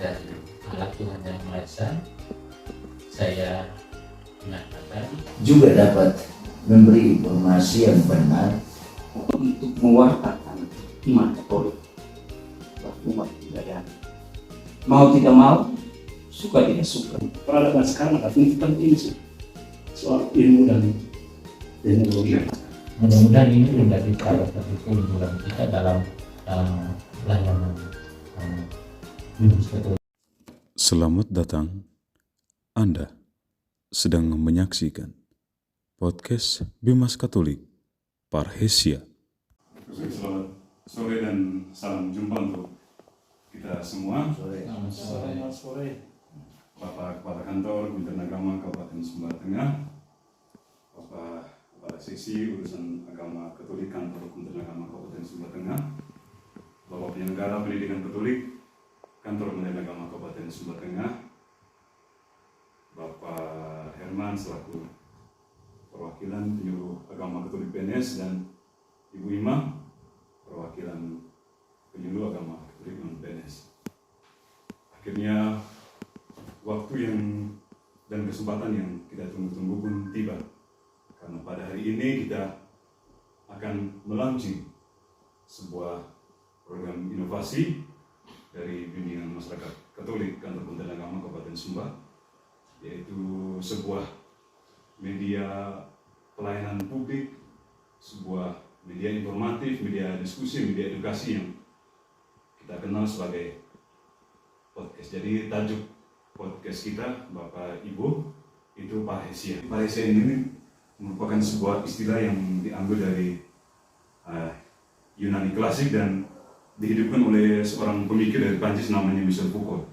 dari Allah Tuhan Yang Maha Esa, saya menyatakan juga dapat memberi informasi yang benar untuk mewartakan iman Katolik, umat budaya. Mau tidak mau, suka tidak suka. Peradaban sekarang adalah penting sih soal ilmu dan teknologi. mudah-mudahan ini menjadi salah satu keunggulan kita dalam layanan Bimas Katolik. Selamat datang. Anda sedang menyaksikan podcast Bimas Katolik Parhesia. Selamat sore dan salam jumpa untuk kita semua. Selamat sore. Bapak Kepala Kantor Kementerian Agama Kabupaten Sumba Tengah, Bapak Kepala Seksi Urusan Agama Katolik Kantor Kementerian Agama Kabupaten Sumba Tengah, Bapak Penyelenggara Pendidikan Katolik Kantor Kementerian Agama Kabupaten Sumba Tengah, Bapak Herman selaku perwakilan penyuluh agama Katolik PNS, dan Ibu Ima perwakilan penyuluh agama Katolik non PNS. Akhirnya waktu dan kesempatan yang kita tunggu-tunggu pun tiba, karena pada hari ini kita akan melaunching sebuah program inovasi dari Bimbingan Masyarakat Katolik Kantor Kementerian Agama Kabupaten Sumba, yaitu sebuah media pelayanan publik, sebuah media informatif, media diskusi, media edukasi yang kita kenal sebagai podcast. Jadi tajuk podcast kita, Bapak Ibu, itu Parhesia. Parhesia ini merupakan sebuah istilah yang diambil dari Yunani klasik dan dihidupkan oleh seorang pemikir dari Prancis namanya Michel Foucault.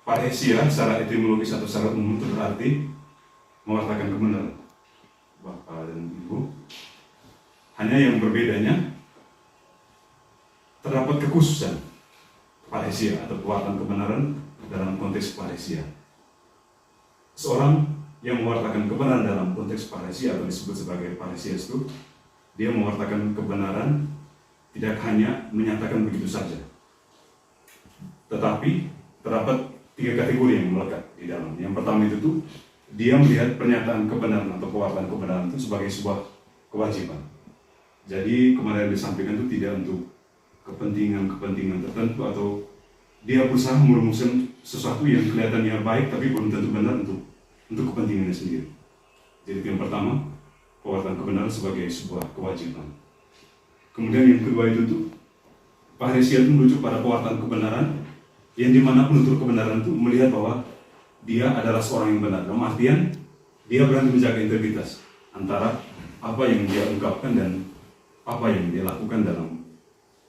Parhesia secara etimologis atau secara umum itu berarti mewartakan kebenaran. Bapak dan Ibu, hanya yang berbedanya terdapat kekhususan parhesia atau pewartaan kebenaran dalam konteks parhesia. Seorang yang mewartakan kebenaran dalam konteks parhesia atau disebut sebagai parhesias itu, dia mewartakan kebenaran tidak hanya menyatakan begitu saja, tetapi terdapat 3 kategori yang melekat di dalam. Yang pertama itu tuh, dia melihat pernyataan kebenaran atau pewartaan kebenaran itu sebagai sebuah kewajiban. Jadi kemarin disampaikan itu tidak untuk kepentingan tertentu, atau dia berusaha merumuskan sesuatu yang kelihatannya baik tapi belum tentu benar untuk kepentingannya sendiri. Jadi itu yang pertama, pewartaan kebenaran sebagai sebuah kewajiban. Kemudian yang kedua itu tuh, parhesia itu merujuk pada pewartaan kebenaran yang dimana penutur kebenaran itu melihat bahwa dia adalah seorang yang benar. Dalam artian dia berani menjaga integritas antara apa yang dia ungkapkan dan apa yang dia lakukan dalam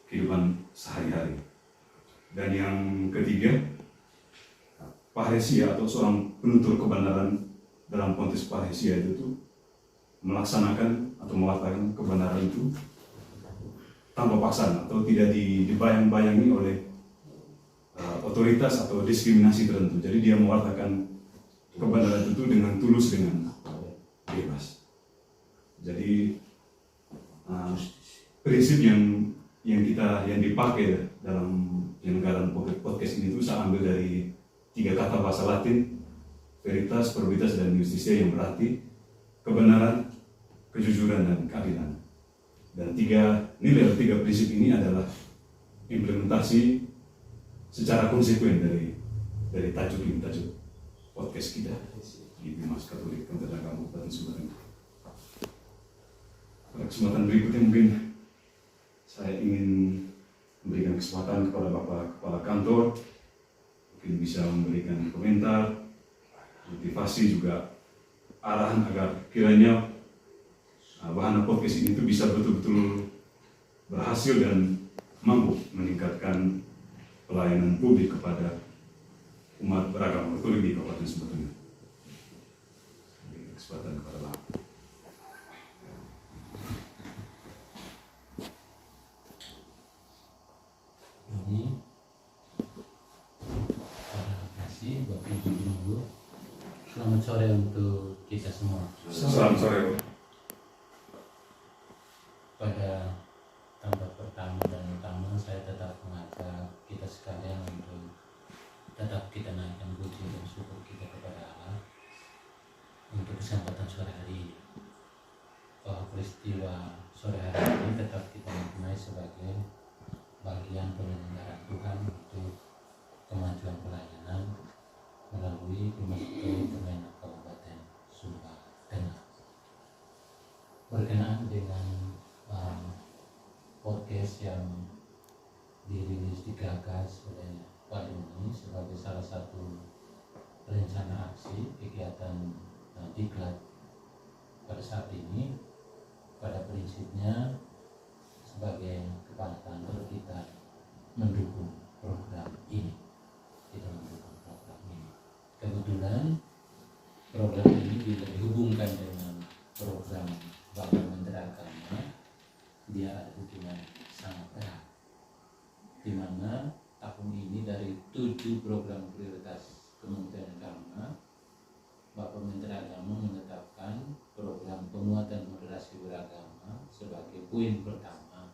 kehidupan sehari-hari. Dan yang ketiga, parhesia atau seorang penutur kebenaran dalam konteks parhesia itu tuh melaksanakan atau mewartakan kebenaran itu tanpa paksaan atau tidak dibayang-bayangi oleh otoritas atau diskriminasi tertentu. Jadi dia mewartakan kebenaran itu dengan tulus, dengan bebas. Jadi prinsip yang dipakai dalam penyelenggaraan podcast ini itu saya ambil dari 3 kata bahasa Latin, veritas, probitas, dan justisia, yang berarti kebenaran, kejujuran, dan keadilan. Dan 3 nilai atau 3 prinsip ini adalah implementasi secara konsekuen dari tajuk podcast kita di Bimas Katolik Kementerian Agama Kabupaten Sumba Tengah. Pada kesempatan berikutnya mungkin saya ingin memberikan kesempatan kepada Bapak Kepala Kantor, mungkin bisa memberikan komentar, motivasi, juga arahan agar kiranya wahana podcast ini itu bisa betul-betul berhasil dan mampu meningkatkan pelayanan publik kepada umat beragama Katolik di Kabupaten Sumba Tengah. Kesempatan kepada Bapak. Terima kasih Bapak Ibu. Selamat sore untuk kita semua. Selamat sore, Pak. Pada tambah pertama dan utama, saya tetap mengajak kita sekalian untuk peristiwa sore hari ini tetap kita maknai sebagai bagian penyelenggaraan Tuhan untuk kemajuan pelayanan melalui Bimas Katolik Kemenak Kabupaten Sumba Tengah. Berkenaan dengan podcast yang dirilis digagas oleh Pak Doni sebagai salah satu rencana aksi kegiatan diklat pada saat ini, pada prinsipnya sebagai kepala kantor kita mendukung program ini. Kebetulan program ini bila dihubungkan dengan program Bapak Menteri Agama, dia ada hubungan sangat erat, di mana tahun ini dari 7 program prioritas Kementerian Agama, Bapak Menteri Agama menetapkan program penguatan moderasi beragama sebagai poin pertama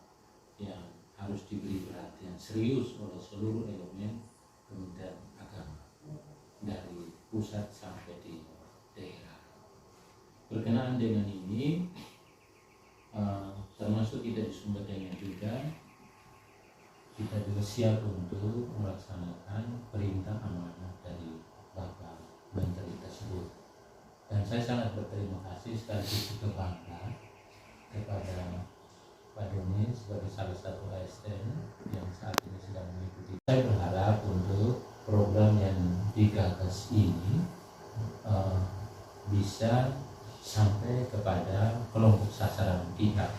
yang harus diberi perhatian serius oleh seluruh elemen Kementerian Agama dari pusat sampai di daerah. Berkenaan dengan ini, termasuk kita di Sumba Tengah juga, kita juga siap untuk melaksanakan perintah amanah dari Bapak Menteri tersebut. Dan saya sangat berterima kasih sekaligus juga bangga kepada Pak Doni sebagai salah satu ASN yang saat ini sedang mengikuti. Saya berharap untuk program yang digagas ini bisa sampai kepada kelompok sasaran kita,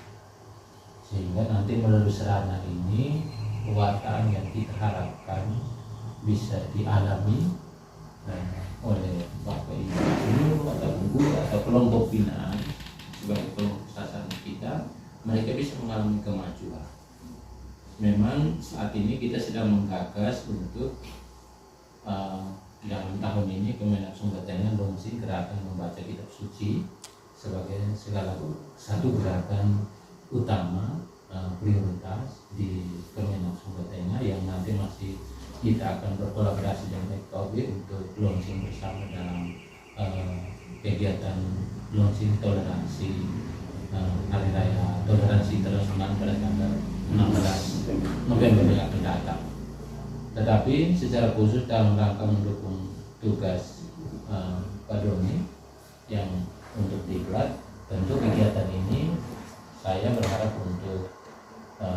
sehingga nanti melalui sarana ini pewartaan yang kita harapkan bisa dialami oleh Bapak Ibu guru atau guru atau kelompok binaan sebagai kelompok sasaran kita, mereka bisa mengalami kemajuan. Memang saat ini kita sedang menggagas untuk dalam tahun ini Kemenak Sumba Tengah launching gerakan membaca kitab suci sebagai satu gerakan utama prioritas di Kemenak Sumba Tengah, yang nanti masih kita akan berkolaborasi dengan FKB untuk launching bersama dalam kegiatan launching toleransi Hari Raya Toleransi Internasional pada tanggal 16 November yang akan datang. Tetapi secara khusus dalam rangka mendukung tugas Pak Doni yang untuk diklat, tentu kegiatan ini saya berharap untuk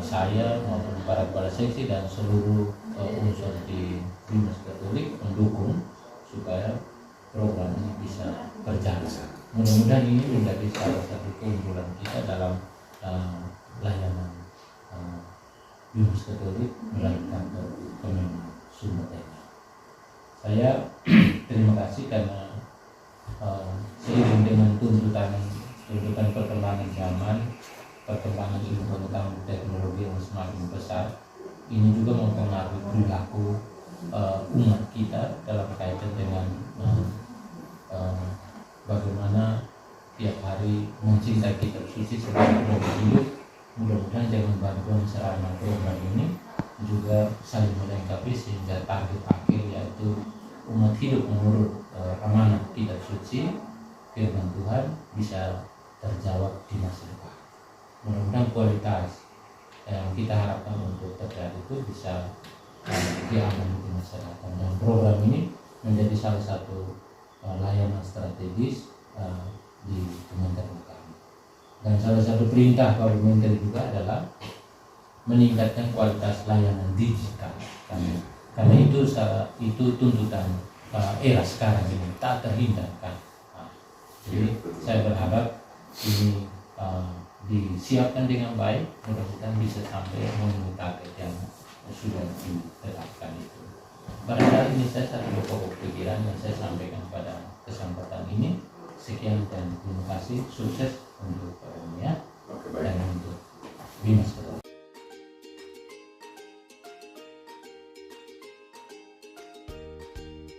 saya maupun para kepala seksi dan seluruh unsur di Bimas Katolik mendukung supaya program ini bisa berjalan. Mudah-mudahan ini menjadi salah satu keunggulan kita dalam layanan Bimas Katolik melalui kantor Kemenak Sumba Tengah. Saya terima kasih karena seiring dengan tuntutan perkembangan zaman, perkembangan ilmu pengetahuan teknologi yang semakin besar, ini juga mempengaruhi perilaku umat kita dalam kaitan dengan bagaimana tiap hari mencintai kitab suci sebagai program hidup. Mudah-mudahan dengan bantuan sarana program ini juga saling melengkapi sehingga target akhir yaitu umat hidup menurut amanat kitab suci firman Tuhan bisa terjawab di masa depan. Mudah-mudahan kualitas yang kita harapkan untuk terjadi itu bisa diamankan di masa depan, dan program ini menjadi salah satu layanan strategis di Kementerian Agama. Dan salah satu perintah Pak Menteri juga adalah meningkatkan kualitas layanan digital, karena itu tuntutan era sekarang ini tak terhindarkan. Jadi saya berharap ini disiapkan dengan baik, mudah-mudahan bisa sampai memenuhi target yang sudah ditetapkan itu. Barangkali ini saya satu pokok pikiran yang saya sampaikan pada kesempatan ini. Sekian dan terima kasih, sukses untuk Pak Doni dan untuk Bimas Katolik.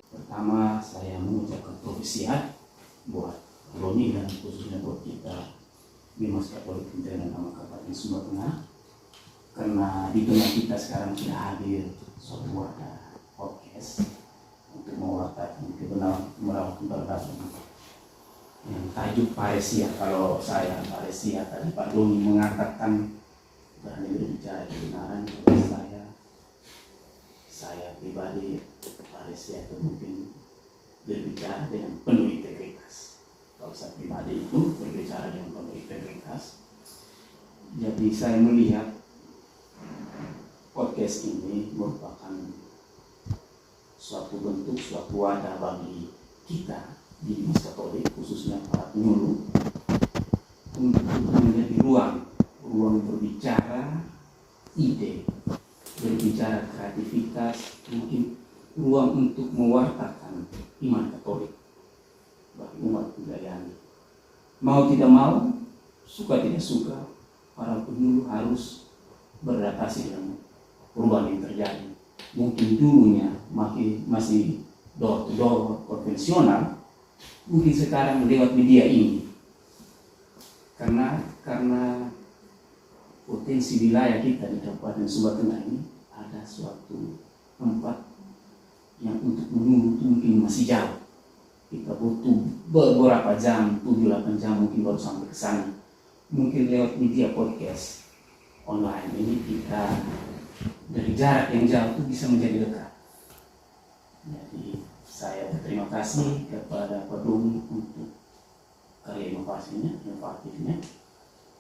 Pertama, saya mengucapkan kebersihan buat Doni dan khususnya buat kita Bimas Katolik Kementerian Agama Kabupaten Sumba Tengah, karena di tengah kita sekarang tidak hadir suatu wadah podcast untuk mewartakan kebenaran merawat keberadaan yang tajam bertajuk paresia. Kalau saya paresia, tadi Pak Doni mengatakan berani berbicara kebenaran. Kalau saya pribadi paresia itu mungkin berbicara dengan penuh integritas. Kalau saya pribadi itu berbicara dengan penuh integritas. Jadi saya melihat podcast ini merupakan suatu bentuk, suatu wadah bagi kita di Dimas Katolik, khususnya para penyuluh, untuk menjadi ruang berbicara ide, berbicara kreativitas, mungkin ruang untuk mewartakan iman Katolik bagi umat Budayani. Mau tidak mau, suka tidak suka, para penyuluh harus beradaptasi dengan perubahan yang terjadi. Mungkin dulunya masih door to door konvensional, mungkin sekarang lewat media ini. Karena potensi wilayah kita di Kabupaten Sumba Tengah ini ada suatu tempat yang untuk menunggu mungkin masih jauh. Kita butuh beberapa jam, 7-8 jam mungkin baru sampai ke sana. Mungkin lewat media podcast online ini kita dari jarak yang jauh itu bisa menjadi dekat. Jadi saya berterima kasih kepada Pak Doni untuk karya inovatifnya,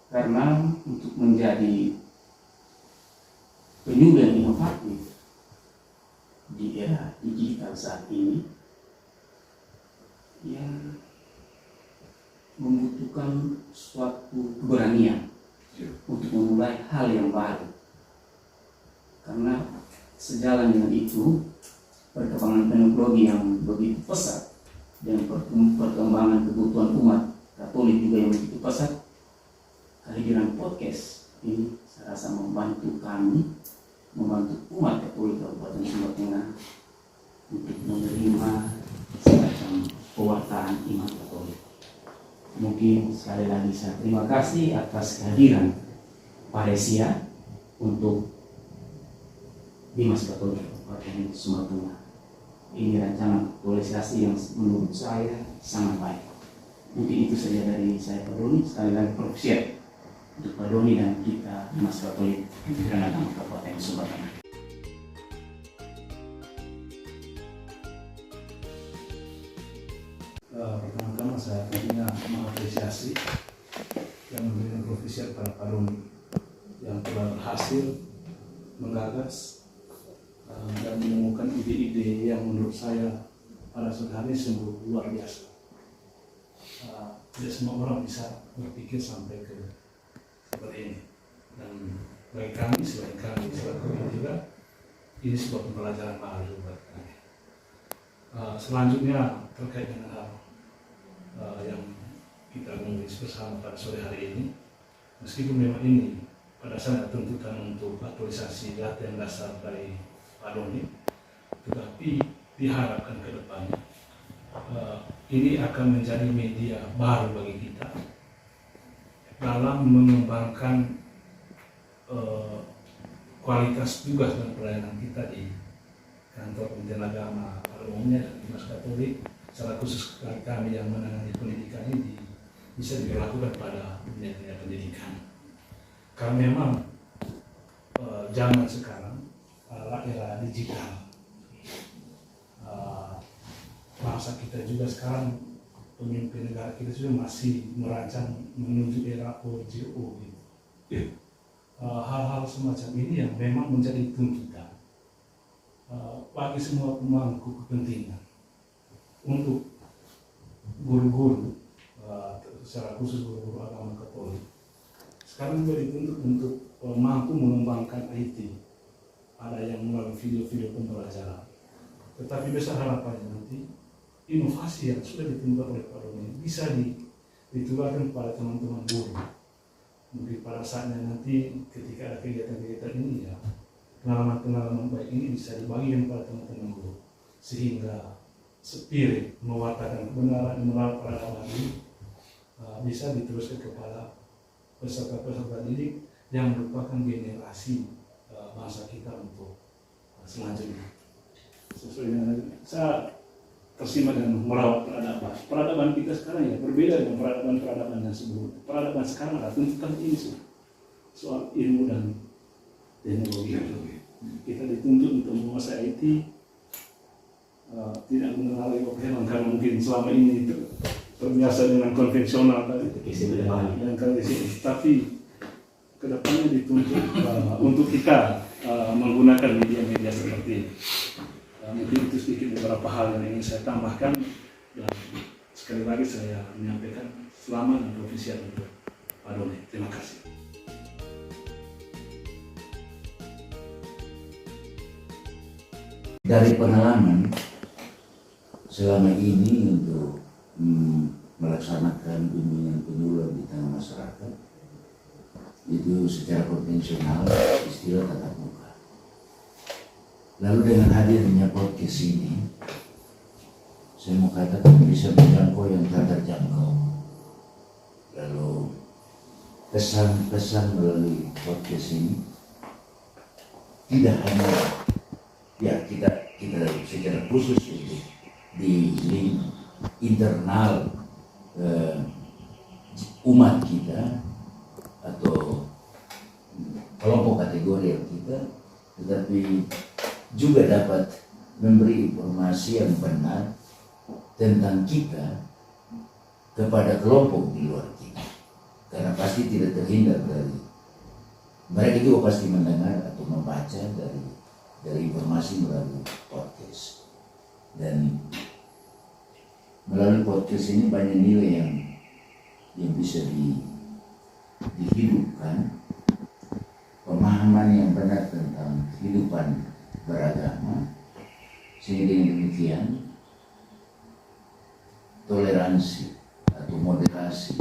karena untuk menjadi penyuluh yang inovatif di era digital saat ini yang membutuhkan suatu keberanian untuk memulai hal yang baru. Karena sejalan dengan itu, perkembangan teknologi yang begitu pesat dan perkembangan kebutuhan umat Katolik juga yang begitu pesat, kehadiran podcast ini saya rasa membantu kami, membantu umat Katolik Kabupaten Sumba Tengah untuk menerima semacam pewartaan iman Katolik. Mungkin sekali lagi saya terima kasih atas kehadiran paresia untuk Dimas Katolik Kabupaten Sumba Tengah. Ini rancangan aktualisasi yang menurut saya sangat baik. Mungkin itu saja dari saya, Pak Doni. Sekali lagi profesiat untuk Pak Doni dan kita Dimas Katolik Kementerian Agama Kabupaten Sumba Tengah. Pertama-tama saya tentunya mengapresiasi yang memberikan profesiat pada Pak Doni yang telah berhasil menggagas dan menemukan ide-ide yang menurut saya pada saat hari sungguh luar biasa. Tidak semua orang bisa berpikir sampai ke seperti ini. Dan bagi kami, selain kami selaku juga, ini sebuah pembelajaran baru buat kami. Selanjutnya terkait dengan hal yang kita menulis bersama pada sore hari ini, meskipun memang ini pada saat tuntutan untuk aktualisasi latihan dasar dari Pak Doni, tetapi diharapkan ke depannya ini akan menjadi media baru bagi kita dalam mengembangkan kualitas tugas dan pelayanan kita di kantor Kementerian Agama pada umumnya dan Dimas Katolik, secara khusus kami yang menangani pendidikan ini bisa dilakukan pada dunia pendidikan. Karena memang zaman sekarang era digital, bangsa kita juga sekarang, pemimpin negara kita juga masih merancang menuju era 4.0 gitu. Hal-hal semacam ini yang memang menjadi tuntutan bagi semua pemangku kepentingan untuk guru-guru, secara khusus guru-guru agama Katolik. Sekarang juga dituntut untuk mampu mengembangkan IT. Ada yang melalui video-video pembelajaran. Tetapi besar harapannya nanti inovasi yang sudah ditimbulkan oleh Pak Doni bisa ditularkan kepada teman-teman guru. Mungkin pada saatnya nanti ketika ada kegiatan-kegiatan ini ya, pengalaman-pengalaman baik ini bisa dibagikan kepada teman-teman guru, sehingga spirit mewartakan kebenaran melalui peradaban ini bisa diteruskan kepada peserta-peserta didik yang merupakan generasi bangsa kita untuk selanjutnya. Sesuai dengan saya tersimpan dan merawat peradaban. Peradaban kita sekarang ya berbeda dengan peradaban yang sebelumnya. Peradaban sekarang adalah tuntutan ini soal ilmu dan teknologi. Kita dituntut untuk menguasai IT, tidak mengenal Eropa karena mungkin selama ini itu terbiasa dengan konvensional tadi. Tapi kedepannya dituntut untuk kita menggunakan media-media seperti ini. Mungkin itu sedikit beberapa hal yang ingin saya tambahkan, dan sekali lagi saya menyampaikan selamat dan profisiat untuk Pak Doni. Terima kasih. Dari pengalaman selama ini untuk melaksanakan bimbingan penyuluhan di tengah masyarakat itu secara konvensional istilah tatap muka. Lalu dengan hadirnya podcast ini, saya mau katakan bisa menjangkau yang tak terjangkau. Lalu pesan-pesan melalui podcast ini tidak hanya ya kita secara khusus untuk di link internal umat kita atau kelompok kategori yang kita, tetapi juga dapat memberi informasi yang benar tentang kita kepada kelompok di luar kita, karena pasti tidak terhindar dari mereka juga pasti mendengar atau membaca dari informasi melalui podcast. Dan melalui podcast ini banyak nilai yang bisa dihidupkan, pemahaman yang benar tentang kehidupan beragama, sehingga dengan demikian toleransi atau moderasi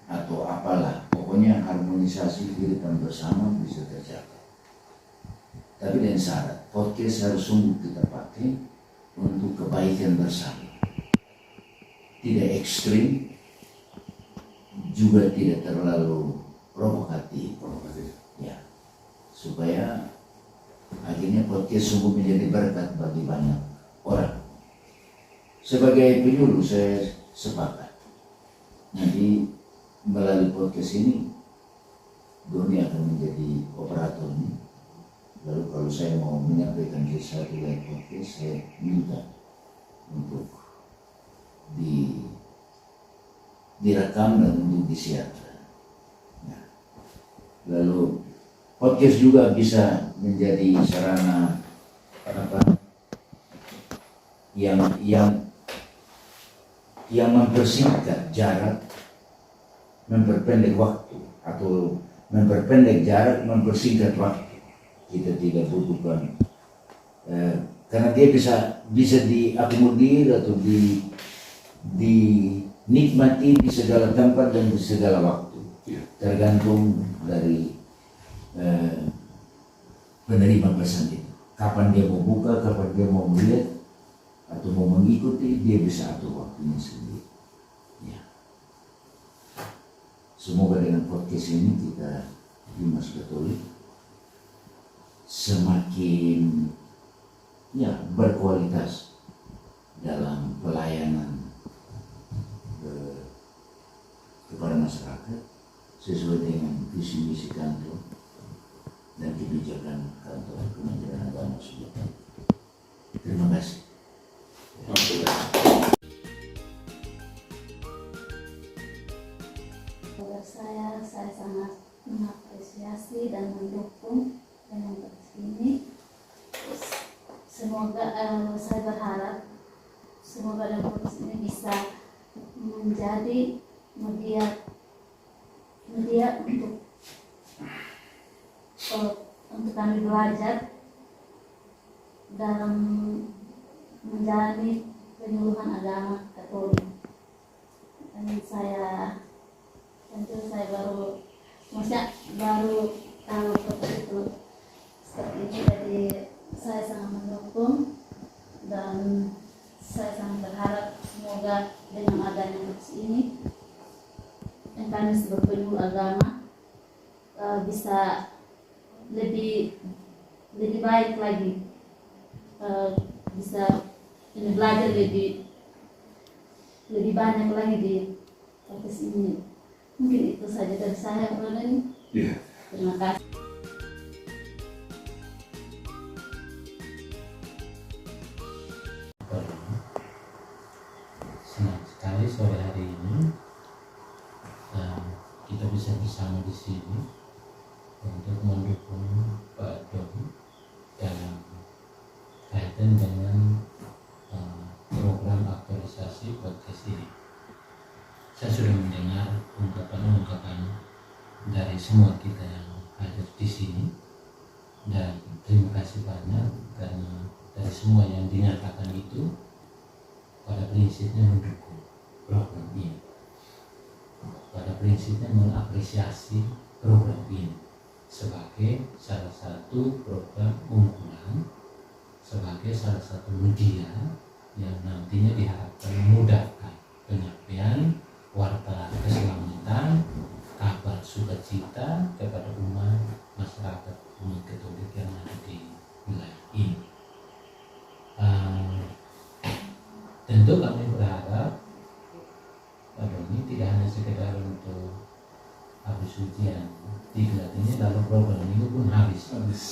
atau apalah, pokoknya harmonisasi kehidupan bersama bisa tercapai. Tapi dengan syarat, podcast harus sungguh kita pakai untuk kebaikan bersama, tidak ekstrim, juga tidak terlalu provokatif, ya, supaya akhirnya podcast sungguh menjadi berkat bagi banyak orang. Sebagai penyuluh saya sepakat, nanti melalui podcast ini Doni akan menjadi operatornya. Lalu kalau saya mau menyampaikan sesuatu dari podcast, saya minta untuk direkam dan untuk disiarkan. Nah, lalu podcast juga bisa menjadi sarana yang mempersingkat jarak, memperpendek waktu, atau memperpendek jarak, mempersingkat waktu. Kita tidak butuhkan karena dia bisa diakomodir atau dinikmati di segala tempat dan di segala waktu, tergantung dari penerima pesan itu. Kapan dia mau buka, kapan dia mau melihat atau mau mengikuti, dia bisa atur waktunya sendiri. Ya. Semoga dengan podcast ini kita Bimas Katolik semakin berkualitas dalam pelayanan kepada masyarakat sesuai dengan visi misi kantor dan kebijakan kantor Kementerian Agama Sumatera. Terima kasih. Saya sangat mengapresiasi dan mendukung dengan podcast ini. Semoga saya berharap semoga dengan podcast ini bisa menjadi media untuk kami belajar dalam menjalani penyuluhan agama Katolik. Dan saya baru tahu itu seperti ini, jadi saya sangat mendukung dan saya sangat berharap semoga dengan adanya podcast ini yang kami sebagai penyuluh agama bisa lebih baik lagi, bisa ini belajar lebih banyak lagi di podcast ini. Mungkin itu saja dari saya, Bro Dani. Iya. Terima kasih. Senang sekali sore hari ini kita bisa bersama di sini untuk mendukung Pak Doni dalam kaitan dengan program aktualisasi podcast ini. Saya sudah mendengar ungkapan-ungkapan dari semua kita yang hadir di sini, dan terima kasih banyak karena dari semua yang dinyatakan itu pada prinsipnya mendukung program ini, pada prinsipnya mengapresiasi program ini sebagai salah satu program unggulan, sebagai salah satu media yang nantinya diharapkan memudahkan penyampaian warta keselamatan, kabar sukacita kepada umat masyarakat umat Katolik yang ada di wilayah ini. Tentu kami berharap Pak Doni tidak hanya sekedar untuk habis ujian 3 ini lalu program ini pun habis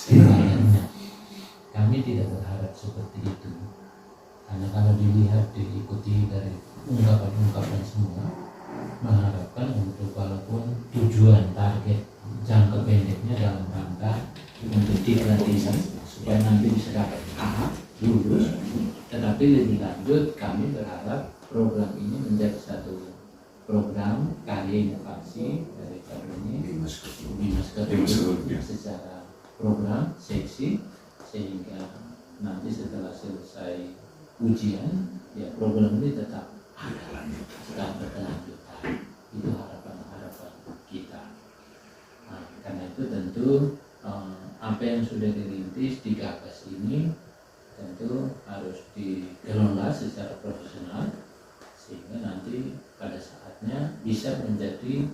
dibayarnya. Kami tidak berharap seperti itu, karena kalau dilihat diikuti dari ungkapan-ungkapan semua, mengharapkan untuk walaupun tujuan target jangka pendeknya dalam rangka untuk digratisan supaya nanti bisa dapat A lulus, tetapi lebih lanjut kami berharap program ini menjadi satu program karya inovasi dari Bimas Katolik secara program seksi, sehingga nanti setelah selesai ujian ya program ini tetap berkelanjutan. Itu harapan kita. Nah, karena itu tentu apa yang sudah dirintis digagas ini tentu harus dikelola secara profesional sehingga nanti pada saatnya bisa menjadi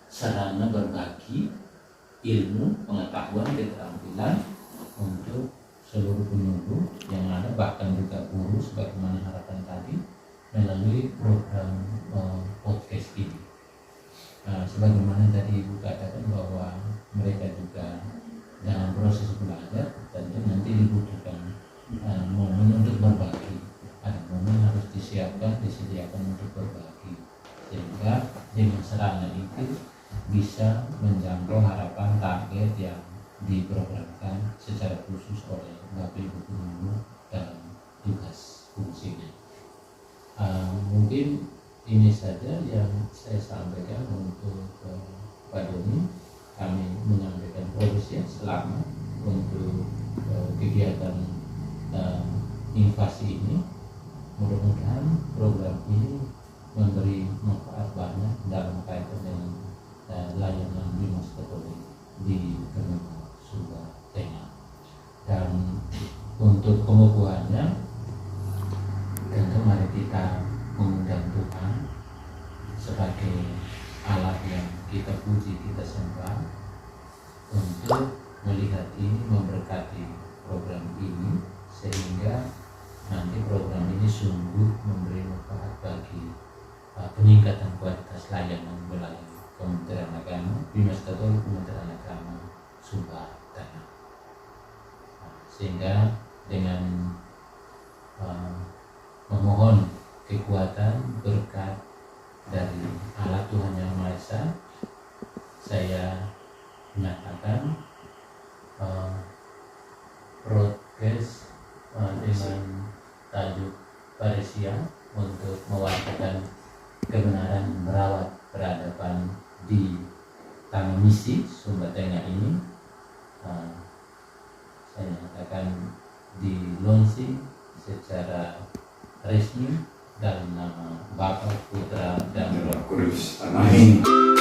sarana berbagi ilmu, pengetahuan, keterampilan untuk seluruh penyuluh yang ada, bahkan juga guru sebagaimana harapan tadi melalui program podcast ini. Sebagaimana tadi Ibu katakan bahwa mereka juga dalam proses belajar tentu nanti dibutuhkan momen untuk berbagi, ada momen harus disediakan untuk berbagi, sehingga dengan sarana itu bisa menjangkau harapan target yang diprogramkan secara khusus oleh Bapak Ibu Guru dalam tugas fungsinya. Mungkin ini saja yang saya sampaikan untuk Pak Doni. Kami menyampaikan profesi selamat untuk kegiatan invasi ini. Mudah-mudahan program ini memberi manfaat banyak dalam kaitan dengan layanan Bimas Katolik di Kemenang Sumba Tengah. Dan untuk pengukuhannya tentu mari kita mengundang Tuhan sebagai alat yang kita puji, kita sembah untuk melihat ini, memberkati program ini sehingga nanti program ini sungguh memberi manfaat bagi peningkatan kualitas layanan melalui Kementerian Agama, Bimas Katolik Kementerian Agama Sumba Tengah. Sehingga dengan memohon kekuatan berkat dari Allah Tuhan Yang Maha Esa, saya menyatakan broadcast dengan tajuk Paresia untuk mewartakan kebenaran merawat peradaban di Tanah Misi Sumba Tengah ini saya nyatakan di launching secara resmi dalam nama Bapa, Putra, dan Roh Kudus. Amin.